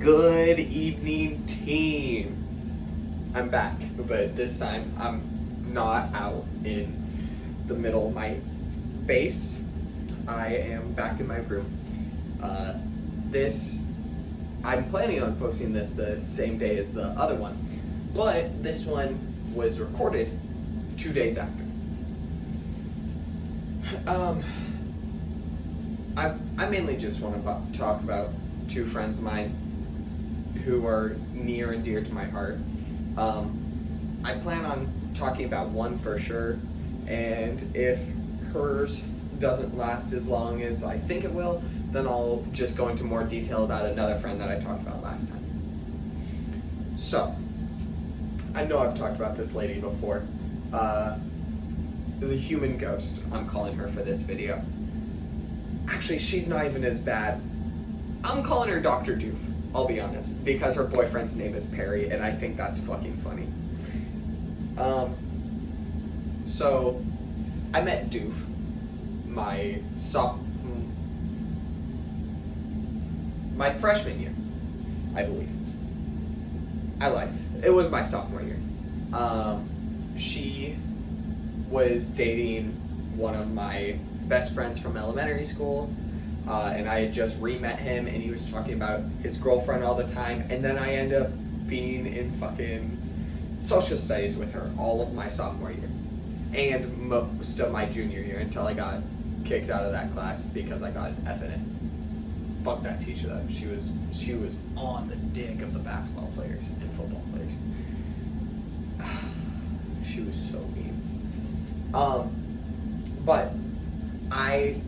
Good evening, team. I'm back, but this time I'm not out in the middle of my base. I am back in my room. I'm planning on posting this the same day as the other one, but this one was recorded 2 days after. I mainly just want to talk about two friends of mine who are near and dear to my heart. I plan on talking about one for sure, and if hers doesn't last as long as I think it will, then I'll just go into more detail about another friend that I talked about last time. So, I know I've talked about this lady before. The human ghost, I'm calling her for this video. Actually, she's not even as bad. I'm calling her Dr. Doof, I'll be honest, because her boyfriend's name is Perry, and I think that's fucking funny. So, I met Doof my freshman year, I believe. I lied. It was my sophomore year. She was dating one of my best friends from elementary school, and I had just re-met him, and he was talking about his girlfriend all the time, and then I ended up being in fucking social studies with her all of my sophomore year, and most of my junior year until I got kicked out of that class because I got an F in it. Fuck that teacher though. She was on the dick of the basketball players and football players. She was so mean. But I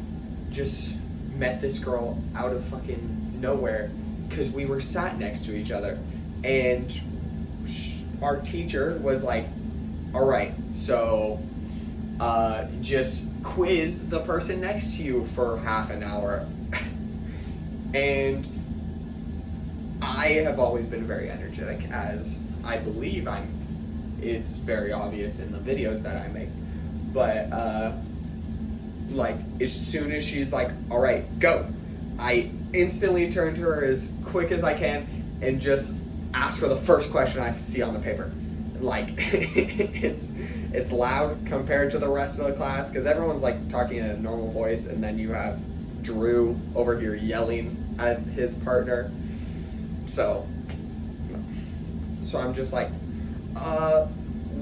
just met this girl out of fucking nowhere because we were sat next to each other, and our teacher was like, all right, so just quiz the person next to you for half an hour. And I have always been very energetic, as I believe it's very obvious in the videos that I make. But like, as soon as she's like, all right, go, I instantly turn to her as quick as I can and just ask her the first question I see on the paper. Like, it's loud compared to the rest of the class because everyone's like talking in a normal voice, and then you have Drew over here yelling at his partner. So I'm just like,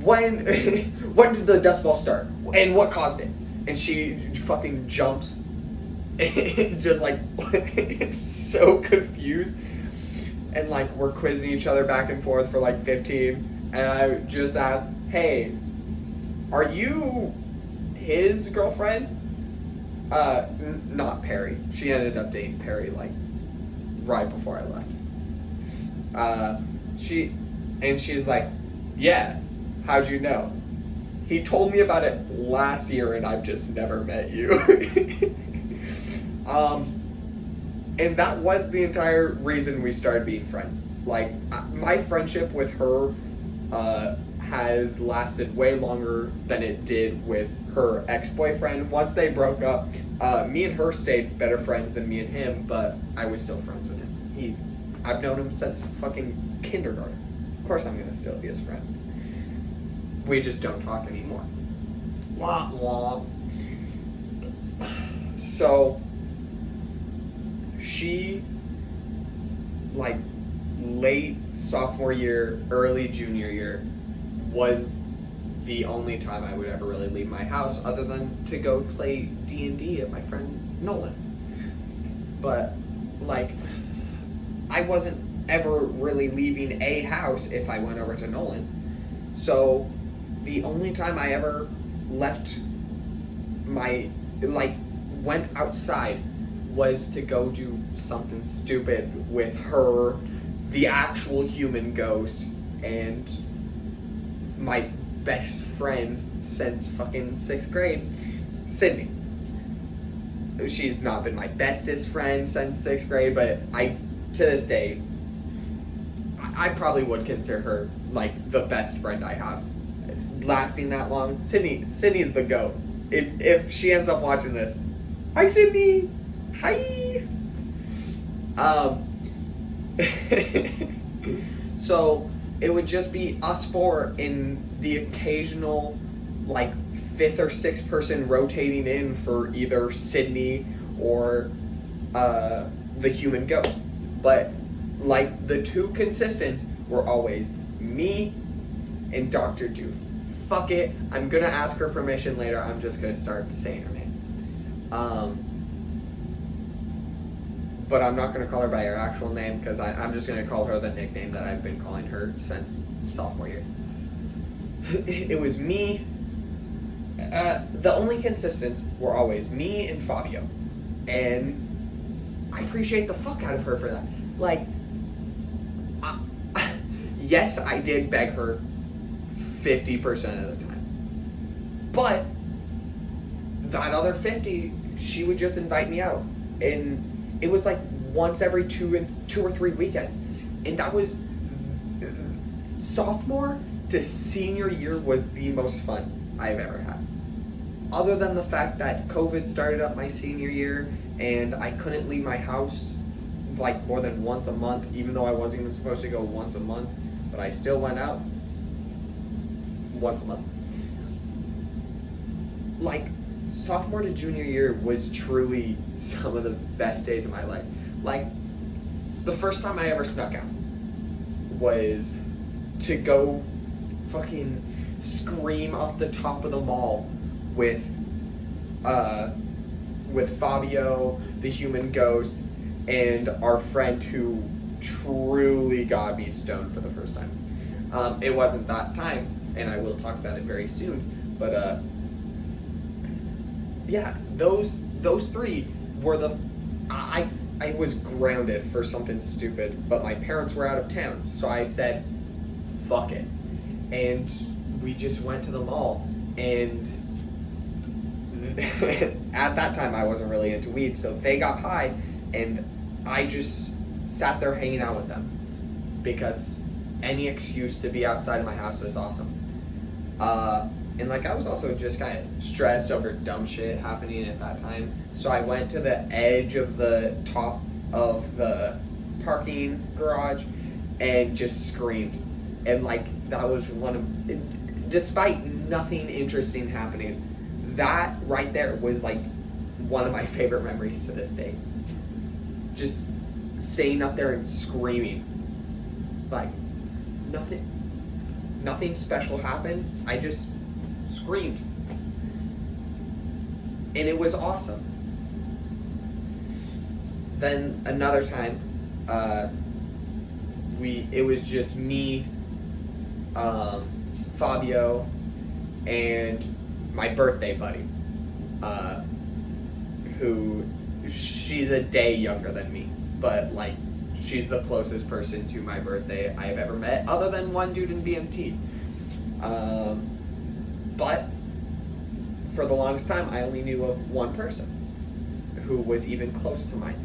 when did the dust ball start and what caused it? And she fucking jumps, just like so confused, and like we're quizzing each other back and forth for like 15. And I just asked, hey, are you his girlfriend? Not Perry. She ended up dating Perry like right before I left. She's like, yeah, how'd you know? He told me about it last year and I've just never met you. And that was the entire reason we started being friends. Like, my friendship with her has lasted way longer than it did with her ex-boyfriend. Once they broke up, me and her stayed better friends than me and him, but I was still friends with him. I've known him since fucking kindergarten. Of course I'm gonna still be his friend. We just don't talk anymore. Wah, wah. So, she, like, late sophomore year, early junior year, was the only time I would ever really leave my house other than to go play D&D at my friend Nolan's. But, like, I wasn't ever really leaving a house if I went over to Nolan's. So, the only time I ever left went outside was to go do something stupid with her, the actual human ghost, and my best friend since fucking 6th grade, Sydney. She's not been my bestest friend since 6th grade, but to this day, I probably would consider her like the best friend I have. It's lasting that long. Sydney's the GOAT. If she ends up watching this, hi Sydney, hi. So it would just be us four in the occasional, like, fifth or sixth person rotating in for either Sydney or the human ghost. But, like, the two consistents were always me and Dr. Doof. Fuck it, I'm gonna ask her permission later. I'm just gonna start saying her name. But I'm not gonna call her by her actual name because I'm just gonna call her the nickname that I've been calling her since sophomore year. It was me. The only consistents were always me and Fabio, and I appreciate the fuck out of her for that. Like, yes, I did beg her 50% of the time, but that other 50, she would just invite me out, and it was like once every 2 or 3 weekends, and that was sophomore to senior year was the most fun I've ever had. Other than the fact that COVID started up my senior year and I couldn't leave my house like more than once a month, even though I wasn't even supposed to go once a month, but I still went out once a month. Like, sophomore to junior year was truly some of the best days of my life. Like, the first time I ever snuck out was to go fucking scream off the top of the mall with Fabio, the human ghost, and our friend who truly got me stoned for the first time. It wasn't that time, and I will talk about it very soon, but yeah, those three were the... I was grounded for something stupid, but my parents were out of town, so I said, fuck it. And we just went to the mall, and at that time I wasn't really into weed, so they got high, and I just sat there hanging out with them, because any excuse to be outside of my house was awesome. And like, I was also just kind of stressed over dumb shit happening at that time. So I went to the edge of the top of the parking garage and just screamed. And like, that was one of, despite nothing interesting happening, that right there was like one of my favorite memories to this day. Just sitting up there and screaming. Like, nothing special happened. I just screamed, and it was awesome. Then another time, it was just me, Fabio, and my birthday buddy, who, she's a day younger than me, but like, she's the closest person to my birthday I've ever met, other than one dude in BMT. But for the longest time, I only knew of one person who was even close to mine.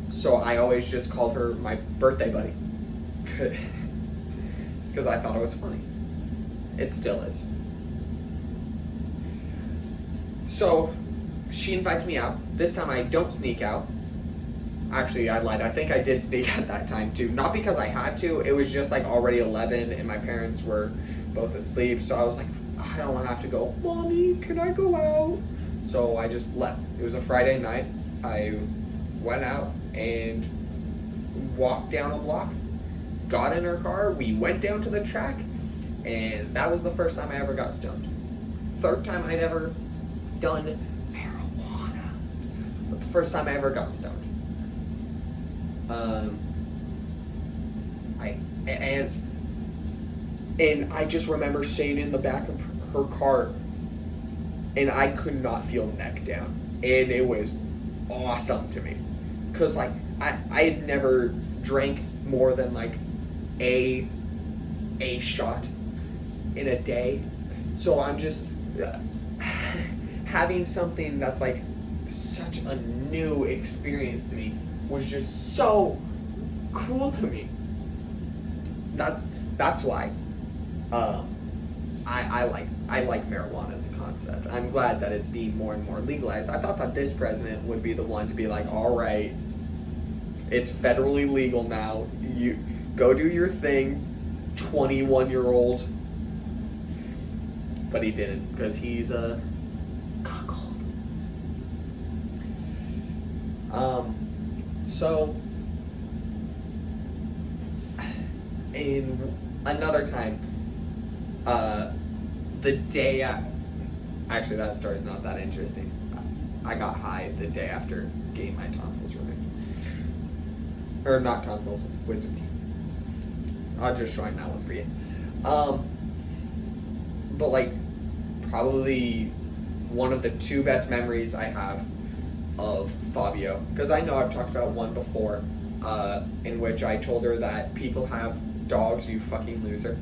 So I always just called her my birthday buddy, because I thought it was funny. It still is. So she invites me out. This time I don't sneak out. Actually, I lied. I think I did sneak out that time too. Not because I had to. It was just like already 11 and my parents were both asleep. So I was like, I don't want to have to go, Mommy, can I go out? So I just left. It was a Friday night. I went out and walked down a block, got in her car, we went down to the track, and that was the first time I ever got stoned. Third time I'd ever done marijuana, but the first time I ever got stoned. And I just remember sitting in the back of her car, and I could not feel neck down, and it was awesome to me, cause like I had never drank more than like a shot in a day, so I'm just having something that's like such a new experience to me was just so cool to me. That's why I like marijuana as a concept. I'm glad that it's being more and more legalized. I thought that this president would be the one to be like, all right, It's federally legal now. You go do your thing, 21-year-old. But he didn't, because he's a cuckold. So, in another time, the day actually, that story's not that interesting. I got high the day after getting my tonsils removed. Or not tonsils, wisdom teeth. I'll just join that one for you. But like, probably one of the two best memories I have of Fabio, because I know I've talked about one before, in which I told her that people have dogs, you fucking loser.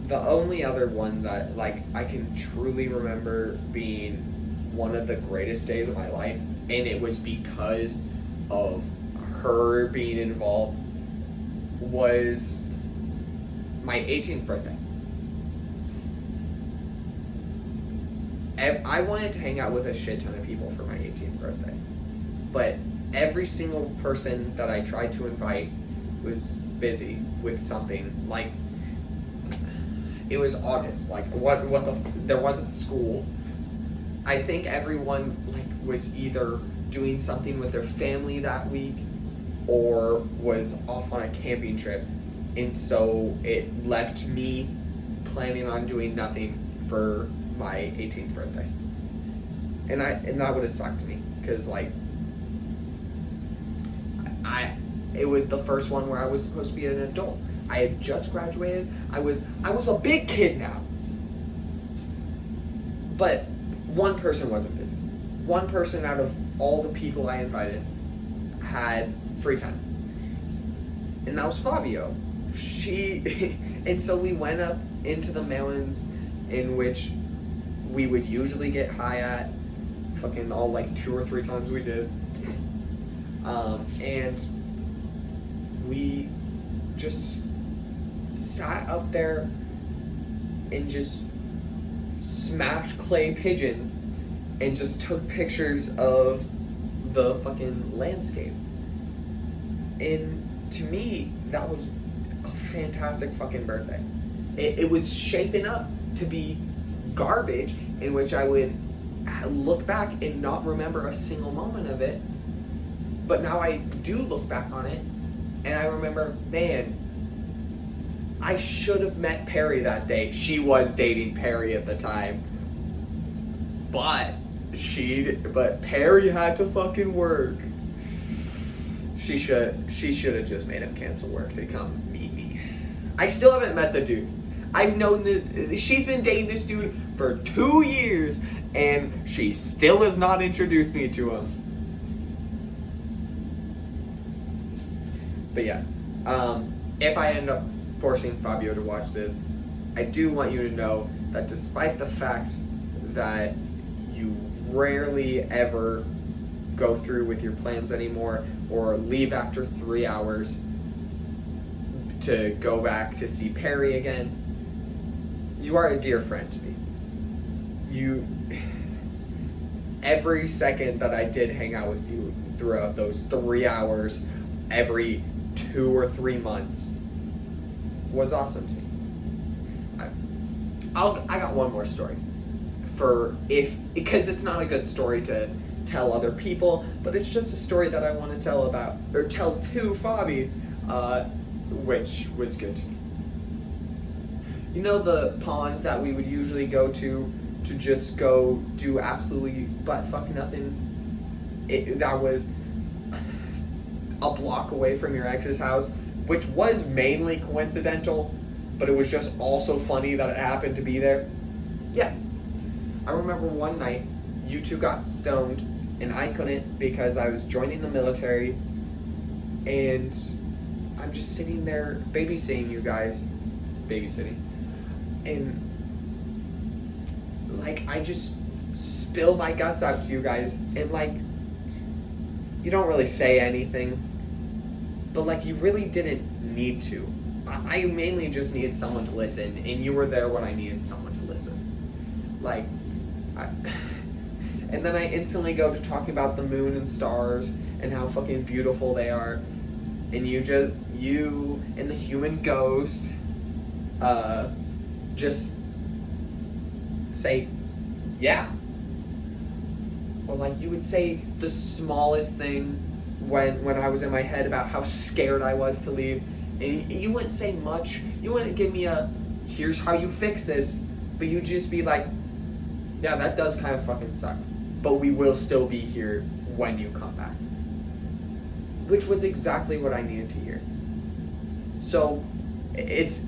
The only other one that like I can truly remember being one of the greatest days of my life, and it was because of her being involved, was my 18th birthday. I wanted to hang out with a shit ton of people for my 18th birthday, but every single person that I tried to invite was busy with something. Like, it was August, like there wasn't school. I think everyone like was either doing something with their family that week or was off on a camping trip, and so it left me planning on doing nothing for my 18th birthday. And that would have sucked me, because like it was the first one where I was supposed to be an adult. I had just graduated. I was a big kid now. But one person wasn't busy. One person out of all the people I invited had free time. And that was Fabio. And so we went up into the mountains, in which we would usually get high at, fucking all like 2 or 3 times we did. And we just sat up there and just smashed clay pigeons and just took pictures of the fucking landscape. And to me, that was a fantastic fucking birthday. It was shaping up to be garbage, in which I would look back and not remember a single moment of it. But now I do look back on it, and I remember, man, I should have met Perry that day. She was dating Perry at the time. But Perry had to fucking work. She should have just made him cancel work to come meet me. I still haven't met the dude. I've known that she's been dating this dude for 2 years, and she still has not introduced me to him. But yeah, if I end up forcing Fabio to watch this, I do want you to know that despite the fact that you rarely ever go through with your plans anymore, or leave after 3 hours to go back to see Perry again, you are a dear friend to me. Every second that I did hang out with you throughout those 3 hours, every 2 or 3 months, was awesome to me. I got one more story, because it's not a good story to tell other people, but it's just a story that I want to tell to Fabi, which was good to me. You know the pond that we would usually go to just go do absolutely butt-fuck nothing? That was a block away from your ex's house, which was mainly coincidental, but it was just also funny that it happened to be there. Yeah. I remember one night, you two got stoned, and I couldn't because I was joining the military, and I'm just sitting there babysitting you guys. And like, I just spill my guts out to you guys, and like, you don't really say anything, but like, you really didn't need to. I mainly just needed someone to listen, and you were there when I needed someone to listen. And then I instantly go to talking about the moon and stars, and how fucking beautiful they are, and you and the human ghost just say, yeah. Or like you would say the smallest thing when I was in my head about how scared I was to leave, and you wouldn't say much. You wouldn't give me a, here's how you fix this, but you'd just be like, yeah, that does kind of fucking suck, but we will still be here when you come back. Which was exactly what I needed to hear. So it's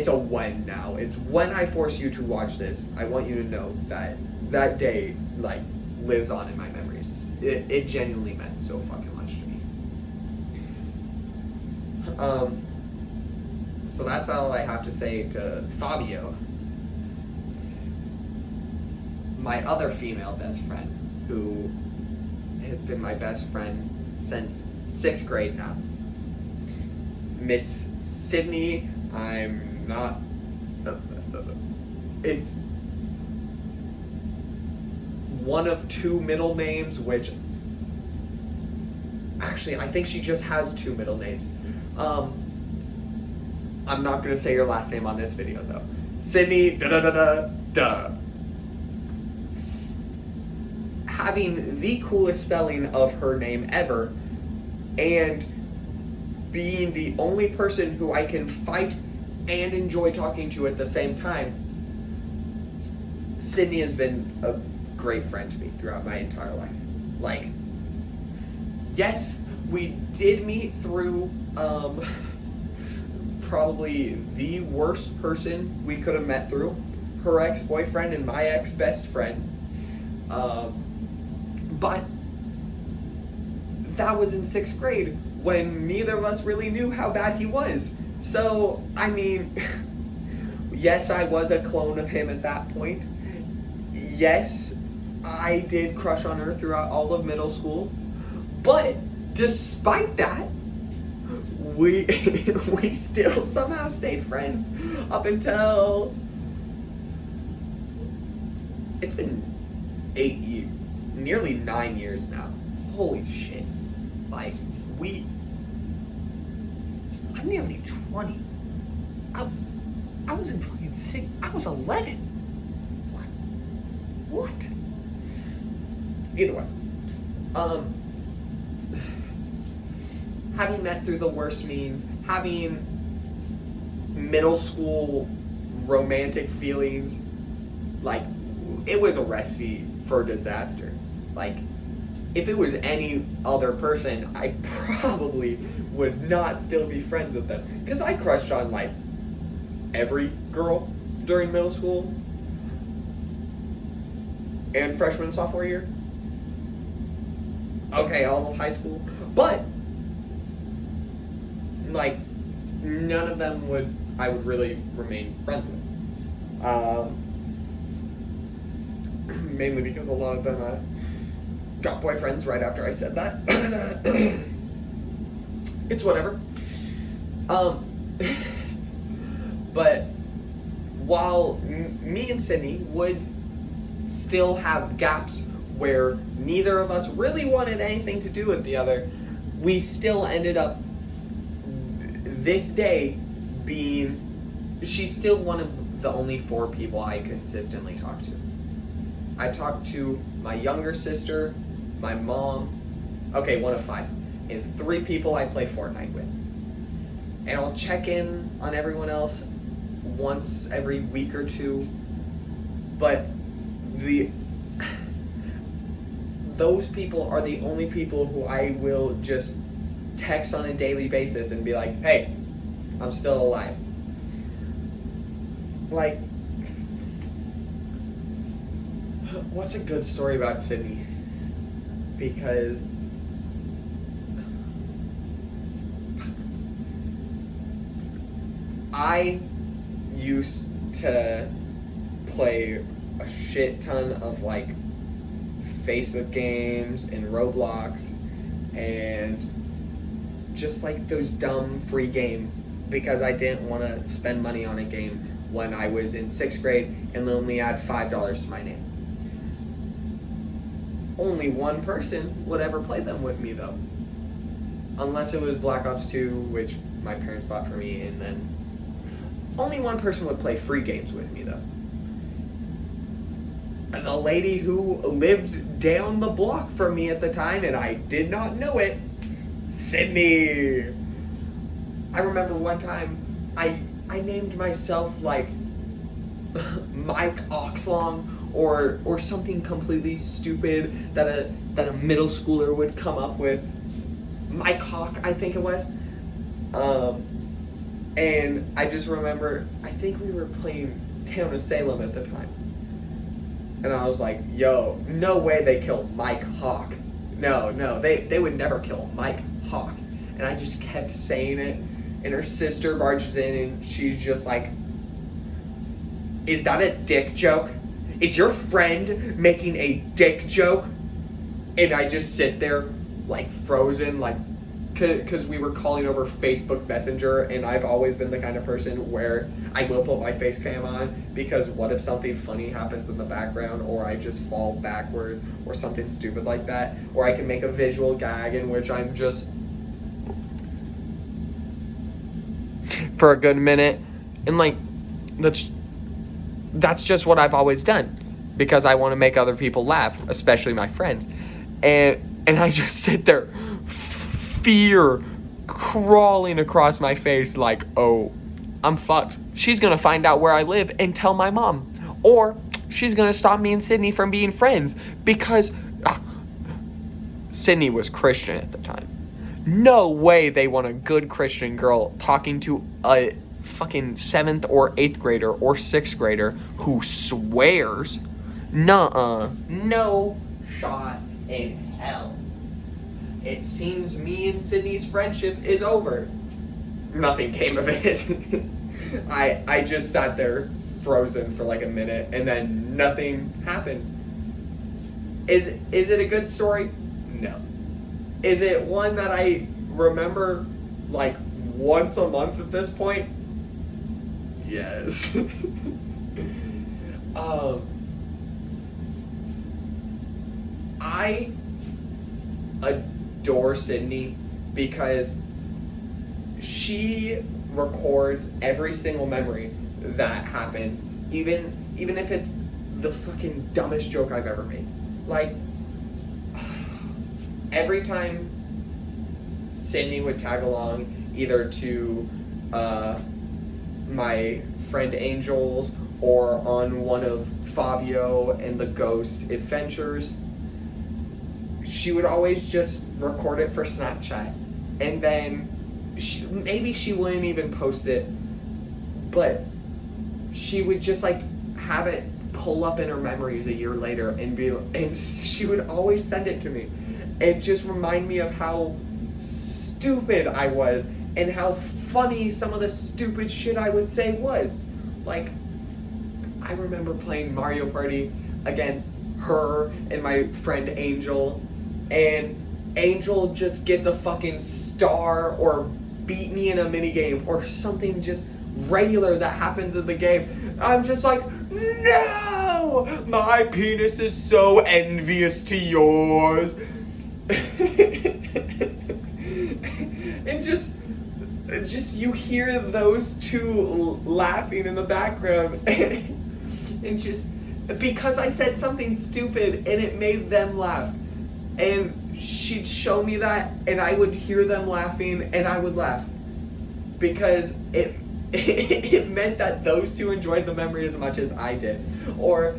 a when now. It's when I force you to watch this, I want you to know that that day like lives on in my memories. It genuinely meant so fucking much to me. So that's all I have to say to Fabio, my other female best friend, who has been my best friend since 6th grade now. Miss Sydney, I'm not, it's one of 2 middle names, which, actually, I think she just has 2 middle names. I'm not gonna say your last name on this video, though. Sydney, da-da-da-da-da. Having the coolest spelling of her name ever, and being the only person who I can fight and enjoy talking to at the same time, Sydney has been a great friend to me throughout my entire life. Like, yes, we did meet through probably the worst person we could have met through, her ex-boyfriend and my ex-best friend. But that was in 6th grade when neither of us really knew how bad he was. So, I mean, yes, I was a clone of him at that point. Yes, I did crush on her throughout all of middle school. But despite that, we still somehow stayed friends up until, it's been 8 years, nearly 9 years now. Holy shit. Like, I'm nearly 20. I was in fucking 6, I was 11. What? Either way. Having met through the worst means, having middle school romantic feelings, like, it was a recipe for disaster. Like, if it was any other person, I probably would not still be friends with them. Because I crushed on, like, every girl during middle school and freshman and sophomore year. Okay, all of high school. But, like, none of them I would really remain friends with. Mainly because a lot of them got boyfriends right after I said that. It's whatever. But while me and Sydney would still have gaps where neither of us really wanted anything to do with the other, we still ended up this day being, she's still one of the only 4 people I consistently talk to. I talk to my younger sister, my mom, okay, 1 of 5, and 3 people I play Fortnite with. And I'll check in on everyone else once every week or 2, but those people are the only people who I will just text on a daily basis and be like, hey, I'm still alive. Like, what's a good story about Sydney? Because I used to play a shit ton of, like, Facebook games and Roblox and just, like, those dumb free games because I didn't want to spend money on a game when I was in 6th grade and only had $5 to my name. Only one person would ever play them with me, though. unless it was Black Ops 2, which my parents bought for me, and then only one person would play free games with me, though. The lady who lived down the block from me at the time, and I did not know it, Sydney. I remember one time I named myself like Mike Oxlong or something completely stupid that a middle schooler would come up with. Mike Hawk, I think it was. And I just remember, I think we were playing Town of Salem at the time. And I was like, yo, no way they kill Mike Hawk. No, they would never kill Mike Hawk. And I just kept saying it. And her sister barges in and she's just like, is that a dick joke? Is your friend making a dick joke? And I just sit there like frozen, like, because we were calling over Facebook Messenger, and I've always been the kind of person where I will put my face cam on, because what if something funny happens in the background, or I just fall backwards, or something stupid like that, or I can make a visual gag in which I'm just for a good minute, and like that's just what I've always done, because I want to make other people laugh, especially my friends, and I just sit there, fear crawling across my face, like, oh, I'm fucked. She's gonna find out where I live and tell my mom, or she's gonna stop me and Sydney from being friends, because Sydney was Christian at the time. No way they want a good Christian girl talking to a fucking 7th or 8th grader or 6th grader who swears. Nuh-uh. No shot in hell. It seems me and Sydney's friendship is over. Nothing came of it. I just sat there frozen for like a minute, and then nothing happened. Is it a good story? No. Is it one that I remember like once a month at this point? Yes. I adore Sydney because she records every single memory that happens, even if it's the fucking dumbest joke I've ever made. Like, every time Sydney would tag along either to my friend Angel's or on one of Fabio and the Ghost adventures, she would always just record it for Snapchat, and then maybe she wouldn't even post it, but she would just like have it pull up in her memories a year later and she would always send it to me and just remind me of how stupid I was and how funny some of the stupid shit I would say was. Like, I remember playing Mario Party against her and my friend Angel, and Angel just gets a fucking star or beat me in a minigame or something just regular that happens in the game. I'm just like, no! My penis is so envious to yours. And just you hear those two laughing in the background and just because I said something stupid and it made them laugh, and she'd show me that and I would hear them laughing and I would laugh because it meant that those two enjoyed the memory as much as I did, or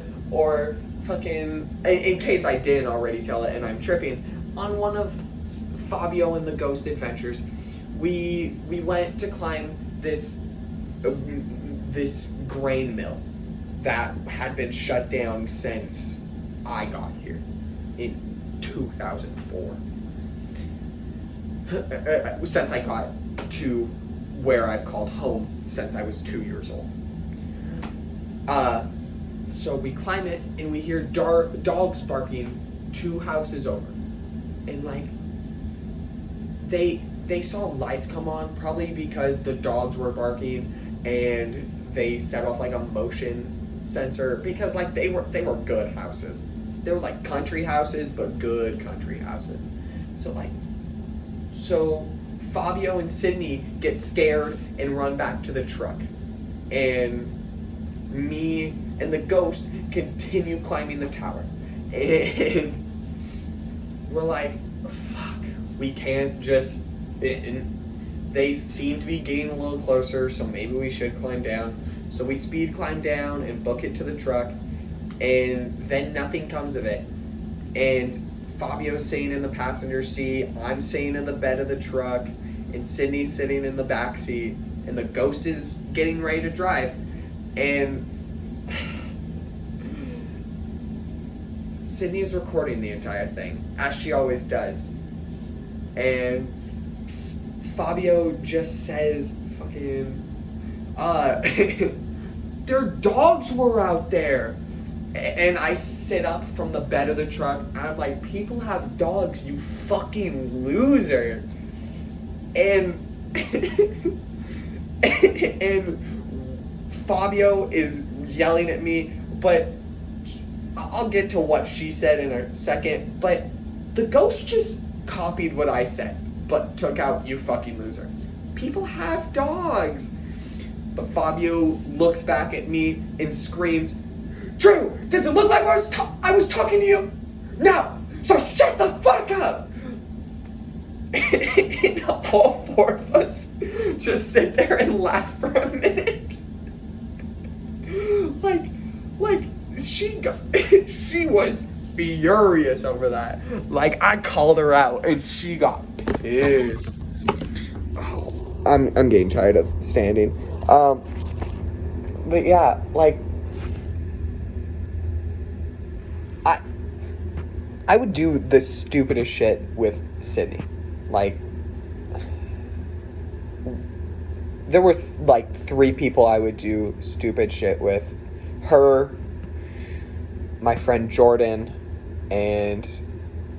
fucking, in case I didn't already tell it and I'm tripping, on one of Fabio and the Ghost adventures, we went to climb this grain mill that had been shut down since I got here in 2004. Since I got to where I've called home since I was 2 years old. So we climb it and we hear dogs barking 2 houses over. And like, they saw lights come on, probably because the dogs were barking and they set off like a motion sensor, because like they were good houses. They were like country houses, but good country houses. So Fabio and Sydney get scared and run back to the truck. And me and the ghost continue climbing the tower. And we're like, fuck, we can't just... And they seem to be getting a little closer, so maybe we should climb down. So we speed climb down and book it to the truck. And then nothing comes of it. And Fabio's sitting in the passenger seat, I'm sitting in the bed of the truck, and Sydney's sitting in the back seat, and the ghost is getting ready to drive. And Sydney is recording the entire thing, as she always does. And Fabio just says, fucking, their dogs were out there. And I sit up from the bed of the truck, and I'm like, people have dogs, you fucking loser. And and Fabio is yelling at me, but I'll get to what she said in a second. But the ghost just copied what I said, but took out "you fucking loser." People have dogs. But Fabio looks back at me and screams, "Drew, does it look like I was talking to you? No, so shut the fuck up!" And all four of us just sit there and laugh for a minute. Like she was furious over that. Like, I called her out and she got pissed. Oh, I'm getting tired of standing. But yeah, like, I would do the stupidest shit with Sydney. Like, there were like 3 people I would do stupid shit with. Her, my friend Jordan, and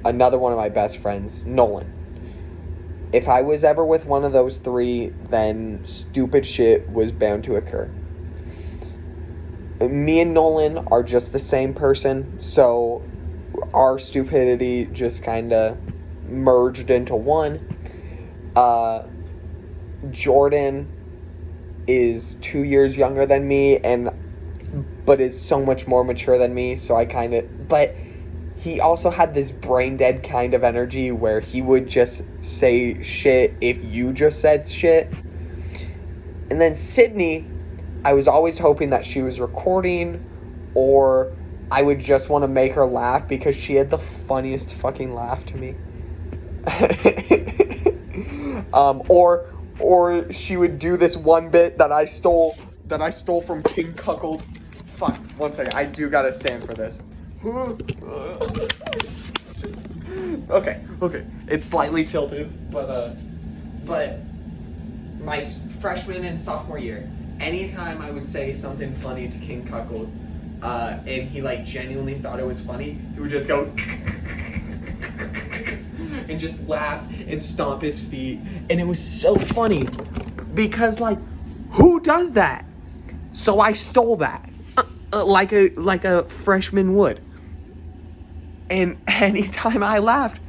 another one of my best friends, Nolan. If I was ever with one of those 3, then stupid shit was bound to occur. Me and Nolan are just the same person, so our stupidity just kind of merged into one. Jordan is 2 years younger than me, but is so much more mature than me, so but he also had this brain dead kind of energy where he would just say shit if you just said shit. And then Sydney, I was always hoping that she was recording, or I would just want to make her laugh because she had the funniest fucking laugh to me. Or she would do this one bit that I stole from King Cuckold. Fuck, one second, I do gotta stand for this. Okay, it's slightly tilted, but my freshman and sophomore year, anytime I would say something funny to King Cuckold, and he like genuinely thought it was funny, he would just go and just laugh and stomp his feet, and it was so funny because, like, who does that? So I stole that, like a freshman would. And anytime I laughed,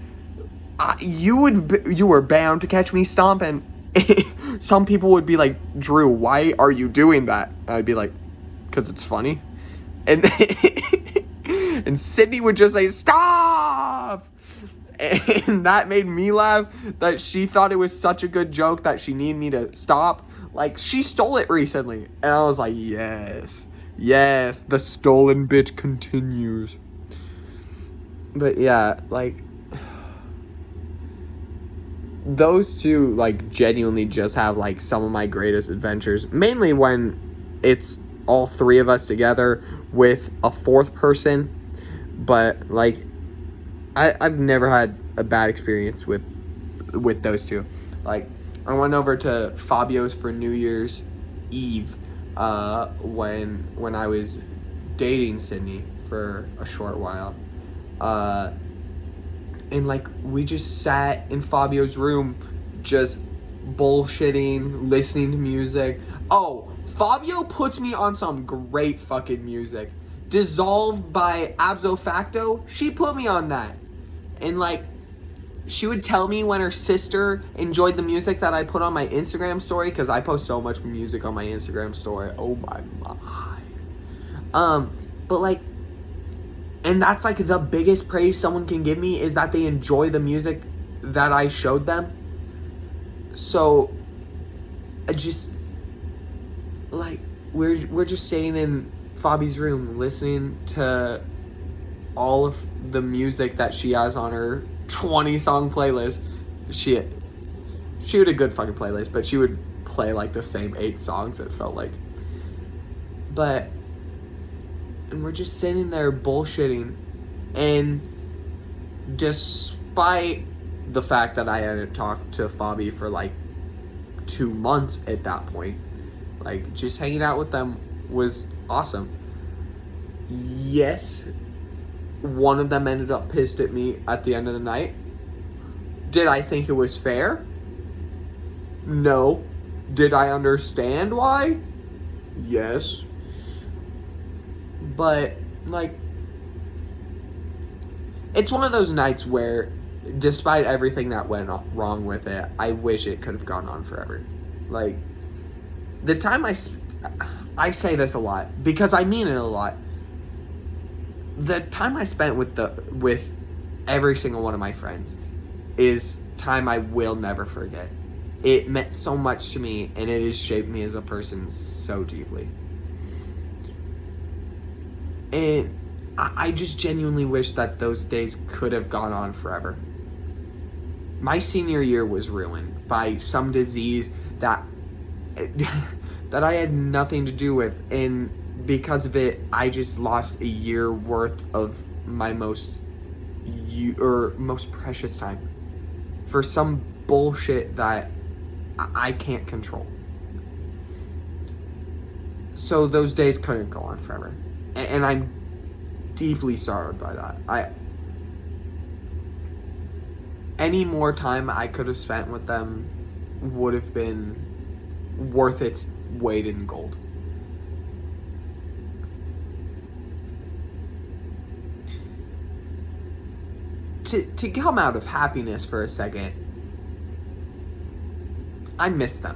you were bound to catch me stomping. Some people would be like, "Drew, why are you doing that?" And I'd be like, "'Cause it's funny." And and Sydney would just say, "Stop!" And that made me laugh, that she thought it was such a good joke that she needed me to stop. Like, she stole it recently. And I was like, yes, the stolen bit continues. But yeah, like, those two, like, genuinely just have, like, some of my greatest adventures. Mainly when it's all 3 of us together with a 4th person. But, like, I've never had a bad experience with those two. Like, I went over to Fabio's for New Year's Eve when I was dating Sydney for a short while. And, like, we just sat in Fabio's room just bullshitting, listening to music. Oh, Fabio puts me on some great fucking music. Dissolved by Abso Facto, she put me on that. And, like, she would tell me when her sister enjoyed the music that I put on my Instagram story, because I post so much music on my Instagram story. Oh my. But like, and that's like the biggest praise someone can give me, is that they enjoy the music that I showed them. So I just, like, we're just sitting in Fabi's room listening to all of the music that she has on her 20 song playlist. She had a good fucking playlist, but she would play like the same 8 songs, it felt like. And we're just sitting there bullshitting, and despite the fact that I hadn't talked to Fabi for like 2 months at that point, like, just hanging out with them was awesome. Yes, one of them ended up pissed at me at the end of the night. Did I think it was fair? No. Did I understand why? Yes. But, like, it's one of those nights where, despite everything that went wrong with it, I wish it could have gone on forever. Like, the time I say this a lot, because I mean it a lot. The time I spent with every single one of my friends is time I will never forget. It meant so much to me, and it has shaped me as a person so deeply. And I just genuinely wish that those days could have gone on forever. My senior year was ruined by some disease that I had nothing to do with, and because of it, I just lost a year worth of my most precious time for some bullshit that I can't control. So those days couldn't go on forever, and I'm deeply sorrowed by that. Any more time I could have spent with them would have been worth its weight in gold. To come out of happiness for a second, I miss them.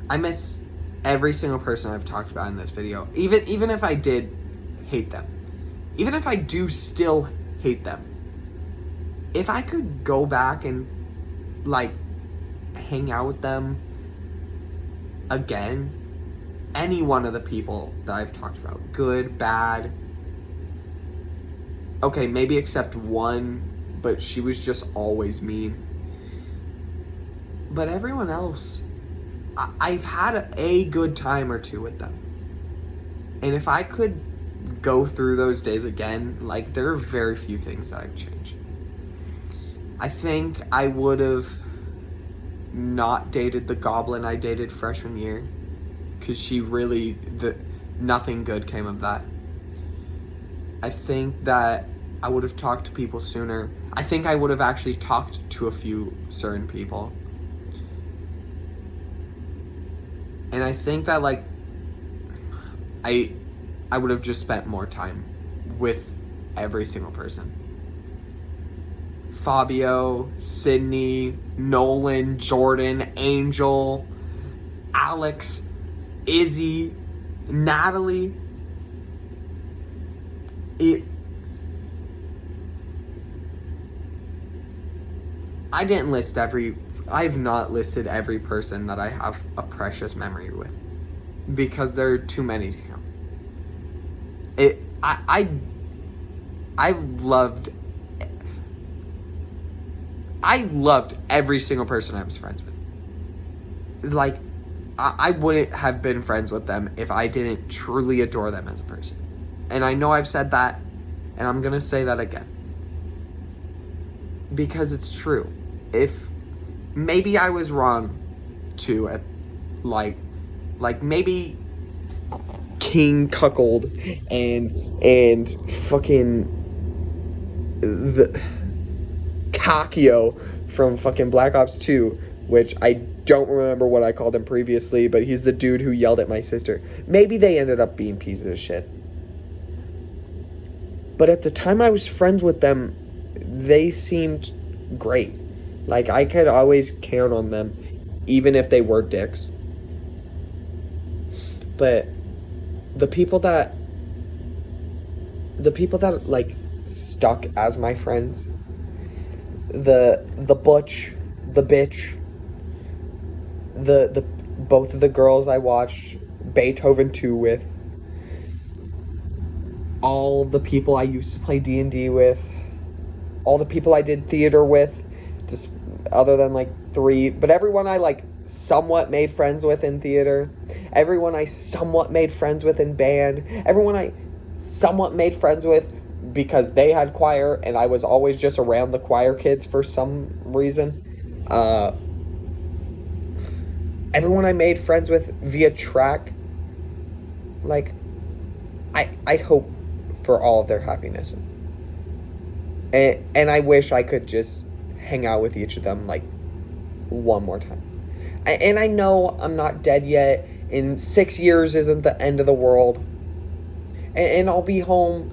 I miss every single person I've talked about in this video. Even if I did hate them. Even if I do still hate them. If I could go back and, like, hang out with them again, any one of the people that I've talked about, good, bad, okay, maybe except one, but she was just always mean. But everyone else, I've had a good time or two with them. And if I could go through those days again, like, there are very few things that I've changed. I think I would have not dated the goblin I dated freshman year, because nothing good came of that. I think that I would have talked to people sooner. I think I would have actually talked to a few certain people. And I think that, like, I would have just spent more time with every single person. Fabio, Sydney, Nolan, Jordan, Angel, Alex, Izzy, Natalie. I have not listed every person that I have a precious memory with, because there are too many to count. I loved every single person I was friends with. Like, I wouldn't have been friends with them if I didn't truly adore them as a person. And I know I've said that, and I'm gonna say that again, because it's true. If maybe I was wrong too, at like maybe King Cuckold and fucking the Takio from fucking Black Ops 2, which I don't remember what I called him previously, but he's the dude who yelled at my sister. Maybe they ended up being pieces of shit. But at the time I was friends with them, they seemed great. Like, I could always count on them, even if they were dicks. But the people that like stuck as my friends, the butch, the bitch, the both of the girls I watched Beethoven 2 with, all the people I used to play D&D with, all the people I did theater with, just other than like 3, but everyone I like somewhat made friends with in theater, everyone I somewhat made friends with in band, everyone I somewhat made friends with because they had choir and I was always just around the choir kids for some reason. Everyone I made friends with via track, like, I hope for all of their happiness. And I wish I could just hang out with each of them, like, one more time. And I know I'm not dead yet, and 6 years isn't the end of the world. And I'll be home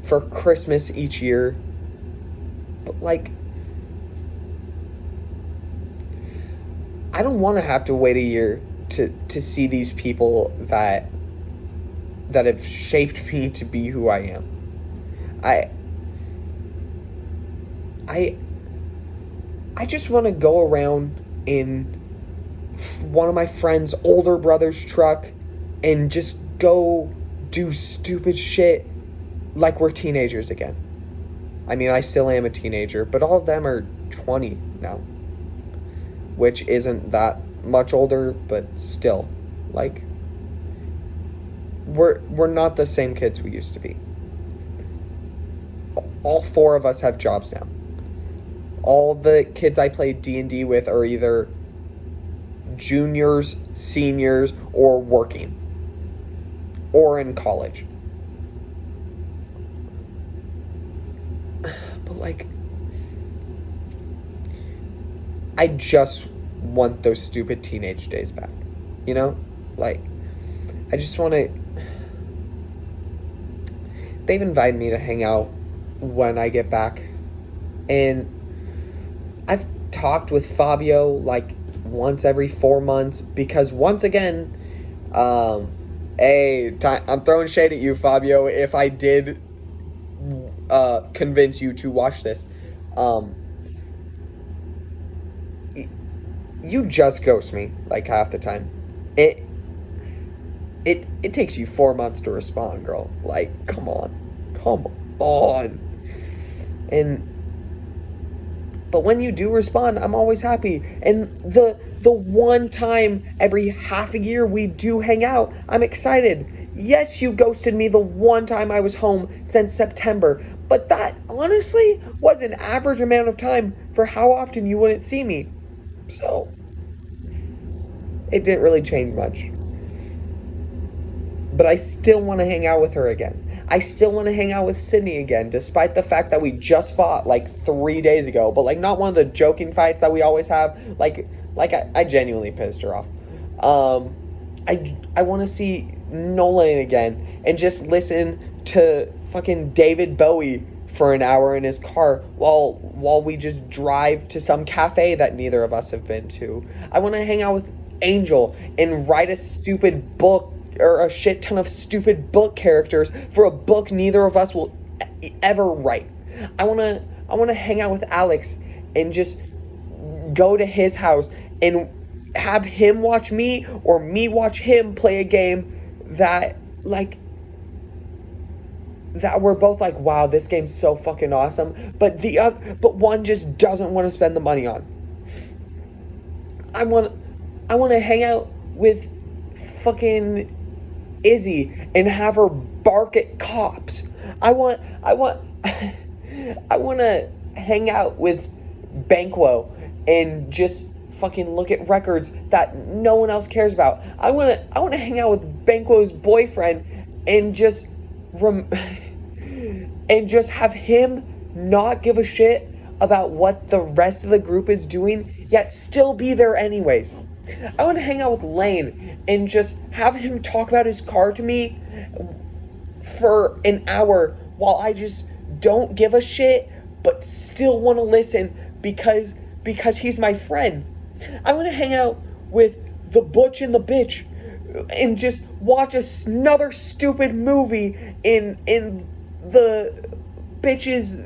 for Christmas each year. But, like, I don't want to have to wait a year to see these people that have shaped me to be who I am. I just want to go around in one of my friend's older brother's truck and just go do stupid shit like we're teenagers again. I mean, I still am a teenager, but all of them are 20 now, which isn't that much older, but still, like, we're not the same kids we used to be. All 4 of us have jobs now. All the kids I played D&D with are either juniors, seniors, or working, or in college. But, like, I just want those stupid teenage days back, you know? Like, I just want to... They've invited me to hang out when I get back, and I've talked with Fabio, like, once every 4 months, because once again, I'm throwing shade at you, Fabio, if I did convince you to watch this. You just ghost me, like, half the time. It takes you 4 months to respond, girl. Like, come on. But when you do respond, I'm always happy. And the one time every half a year we do hang out, I'm excited. Yes, you ghosted me the one time I was home since September, but that honestly was an average amount of time for how often you wouldn't see me. So, it didn't really change much. But I still want to hang out with her again. I still want to hang out with Sydney again, despite the fact that we just fought like 3 days ago. But like not one of the joking fights that we always have. Like I genuinely pissed her off. I want to see Nolan again and just listen to fucking David Bowie for an hour in his car while we just drive to some cafe that neither of us have been to. I want to hang out with Angel and write a stupid book or a shit ton of stupid book characters for a book neither of us will ever write. I want to hang out with Alex and just go to his house and have him watch me or me watch him play a game that we're both like, wow, this game's so fucking awesome, but one just doesn't want to spend the money on. I want to hang out with fucking Izzy and have her bark at cops. I want to hang out with Banquo and just fucking look at records that no one else cares about. I want to hang out with Banquo's boyfriend and just have him not give a shit about what the rest of the group is doing, yet still be there anyways. I want to hang out with Lane and just have him talk about his car to me for an hour while I just don't give a shit but still want to listen because because he's my friend. I want to hang out with the Butch and the Bitch and just watch another stupid movie in the bitch's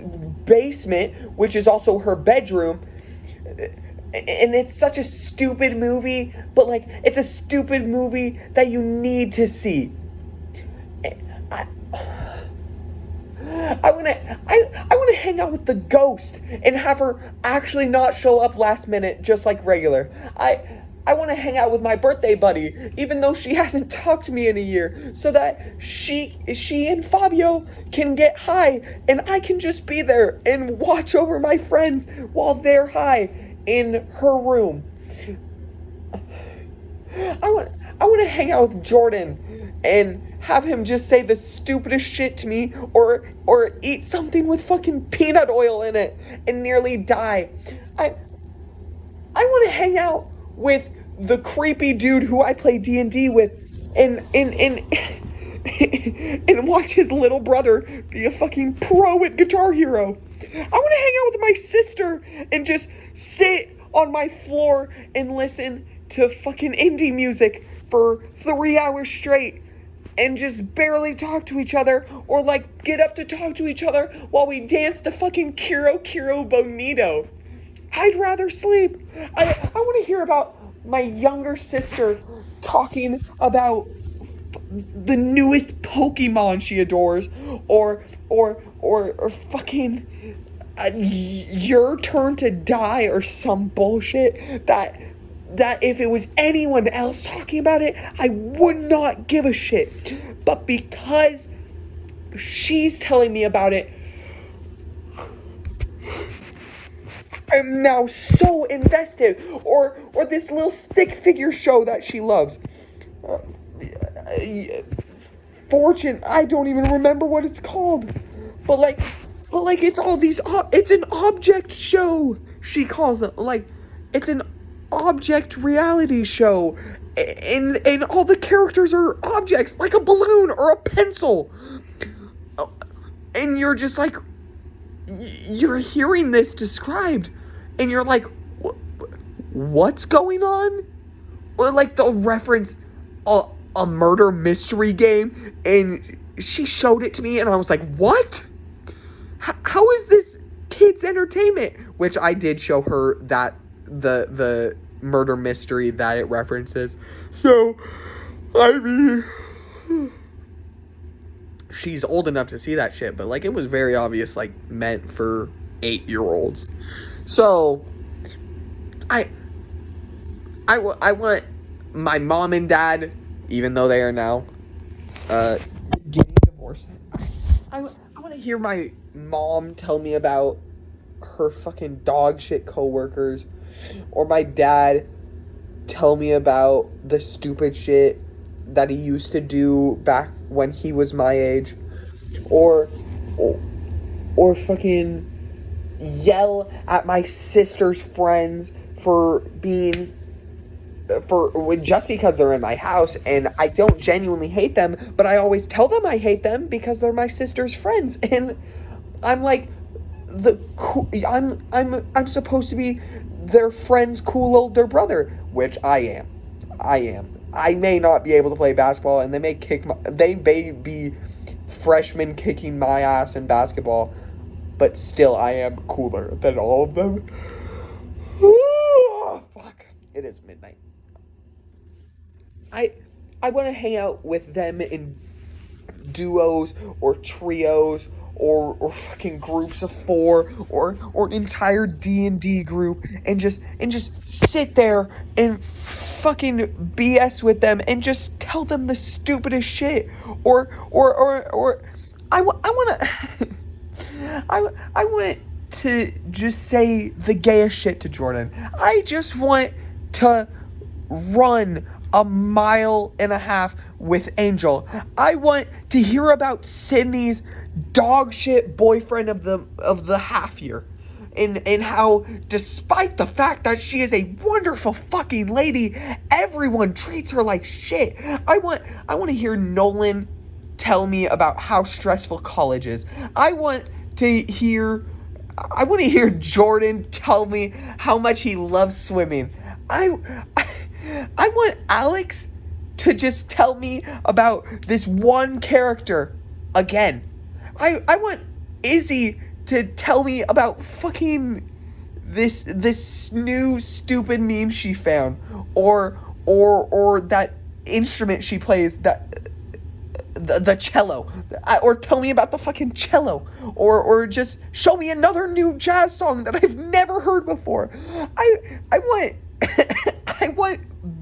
basement, which is also her bedroom. And it's such a stupid movie, but like it's a stupid movie that you need to see. I want to hang out with the ghost and have her actually not show up last minute just like regular. I want to hang out with my birthday buddy, even though she hasn't talked to me in a year, so that she and Fabio can get high and I can just be there and watch over my friends while they're high in her room. I want to hang out with Jordan and have him just say the stupidest shit to me or eat something with fucking peanut oil in it and nearly die. I want to hang out with the creepy dude who I play D&D with and watch his little brother be a fucking pro at Guitar Hero. I want to hang out with my sister and just sit on my floor and listen to fucking indie music for 3 hours straight and just barely talk to each other or like get up to talk to each other while we dance to fucking Kiro Bonito. I'd rather sleep. I want to hear about my younger sister talking about the newest Pokemon she adores or fucking Your Turn to Die or some bullshit that if it was anyone else talking about it, I would not give a shit. But because she's telling me about it, I'm now so invested. Or this little stick figure show that she loves. Fortune, I don't even remember what it's called. But like it's all these, it's an object show, she calls it. Like, it's an object reality show. And all the characters are objects, like a balloon or a pencil. And you're just like, you're hearing this described. And you're like, what's going on? Or like they'll reference a murder mystery game. And she showed it to me and I was like, what? How is this kids' entertainment? Which I did show her that the murder mystery that it references. So, I mean, she's old enough to see that shit, but like it was very obvious, like meant for 8-year-olds. So, I want my mom and dad, even though they are now getting divorced. I want to hear my mom tell me about her fucking dog shit coworkers, or my dad tell me about the stupid shit that he used to do back when he was my age, or fucking yell at my sister's friends for just because they're in my house, and I don't genuinely hate them, but I always tell them I hate them because they're my sister's friends, and I'm like I'm supposed to be their friend's cool older brother, which I am. I may not be able to play basketball, and they may be freshmen kicking my ass in basketball, but still I am cooler than all of them. Oh, fuck. It is midnight. I want to hang out with them in duos or trios or fucking groups of 4 or an entire D&D group and just sit there and fucking BS with them and just tell them the stupidest shit or I want to just say the gayest shit to Jordan. I just want to run 1.5 miles with Angel. I want to hear about Sydney's dog shit boyfriend of the half year. And how, despite the fact that she is a wonderful fucking lady, everyone treats her like shit. I want to hear Nolan tell me about how stressful college is. I want to hear I want to hear Jordan tell me how much he loves swimming. I want Alex to just tell me about this one character again. I want Izzy to tell me about fucking this new stupid meme she found, or that instrument she plays, that the cello, or tell me about the fucking cello, or just show me another new jazz song that I've never heard before. I want I want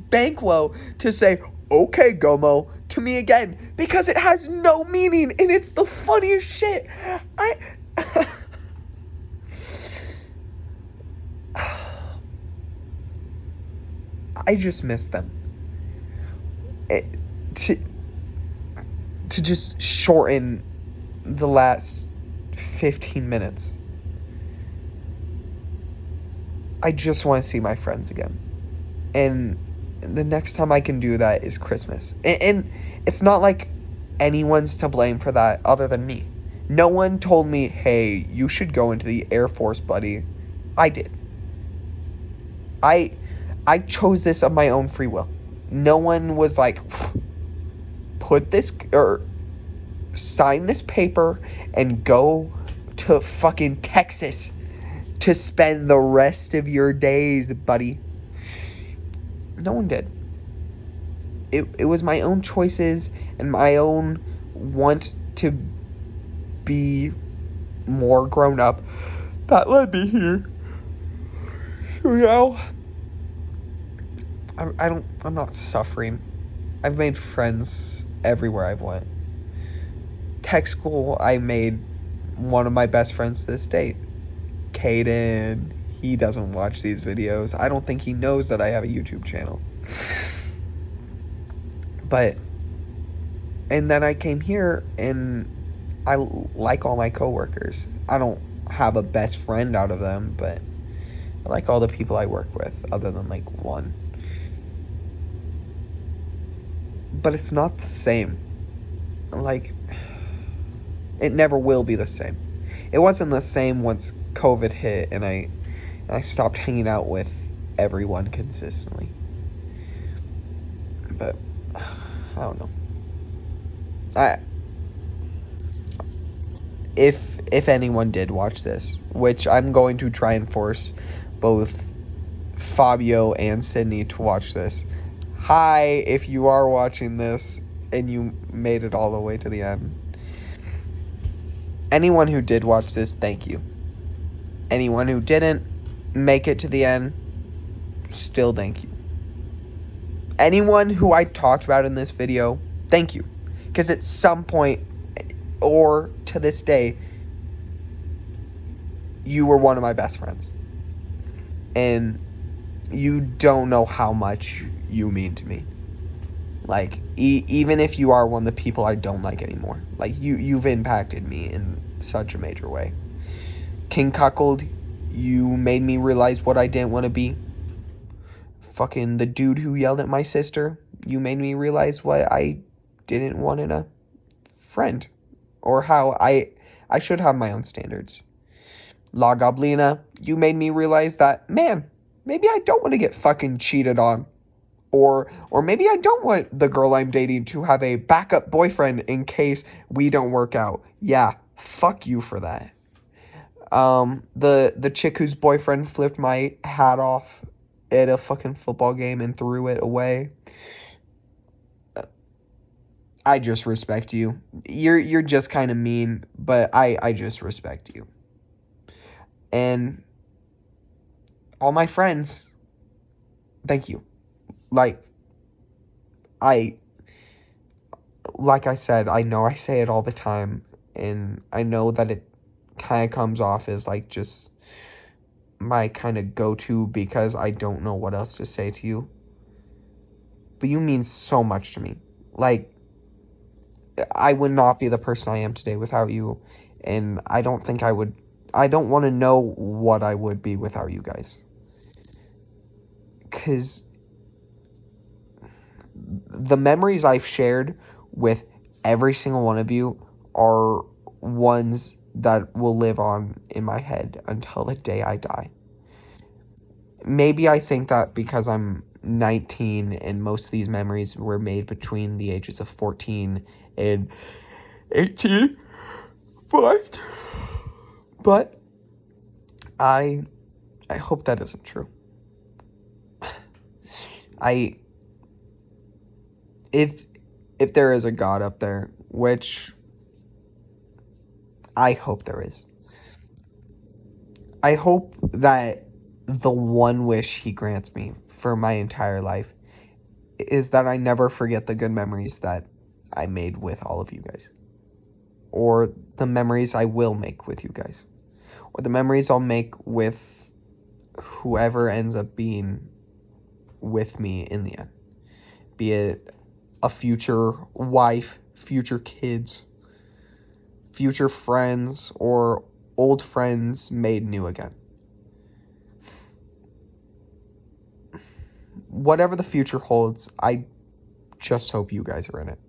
Banquo to say "Okay, Gomo" to me again, because it has no meaning and it's the funniest shit. I just miss them. To just shorten the last 15 minutes, I just want to see my friends again. And the next time I can do that is Christmas. And it's not like anyone's to blame for that other than me. No one told me, hey, you should go into the Air Force, buddy. I did. I chose this of my own free will. No one was like, put this, or sign this paper and go to fucking Texas to spend the rest of your days, buddy. No one did. It was my own choices and my own want to be more grown up that led me here. So now, I'm not suffering. I've made friends everywhere I've went. Tech school, I made one of my best friends to this date. Caden, he doesn't watch these videos. I don't think he knows that I have a YouTube channel. And then I came here and I like all my coworkers. I don't have a best friend out of them, but I like all the people I work with, other than like one. But it's not the same. Like, it never will be the same. It wasn't the same once COVID hit and I stopped hanging out with everyone consistently. But I don't know. If anyone did watch this, which I'm going to try and force both Fabio and Sydney to watch this. Hi, if you are watching this and you made it all the way to the end. Anyone who did watch this, thank you. Anyone who didn't make it to the end, still thank you. Anyone who I talked about in this video, thank you. Because at some point, or to this day, you were one of my best friends. And you don't know how much you mean to me. Like, even if you are one of the people I don't like anymore. Like, you've impacted me in such a major way. King Cuckold, you made me realize what I didn't want to be. Fucking the dude who yelled at my sister, you made me realize what I didn't want in a friend. Or how I should have my own standards. La Goblina, you made me realize that, man, maybe I don't want to get fucking cheated on. Or maybe I don't want the girl I'm dating to have a backup boyfriend in case we don't work out. Yeah, fuck you for that. The chick whose boyfriend flipped my hat off at a fucking football game and threw it away. I just respect you. You're just kind of mean, but I just respect you. And all my friends, thank you. Like I said, I know I say it all the time, and I know that it kind of comes off as like just my kind of go-to because I don't know what else to say to you. But you mean so much to me. Like, I would not be the person I am today without you, and I don't want to know what I would be without you guys. 'Cause the memories I've shared with every single one of you are ones that will live on in my head until the day I die. Maybe I think that because I'm 19 and most of these memories were made between the ages of 14 and 18, but I hope that isn't true. If there is a God up there, which I hope there is, I hope that the one wish he grants me for my entire life is that I never forget the good memories that I made with all of you guys, or the memories I will make with you guys, or the memories I'll make with whoever ends up being with me in the end, be it a future wife, future kids, future friends, or old friends made new again. Whatever the future holds, I just hope you guys are in it.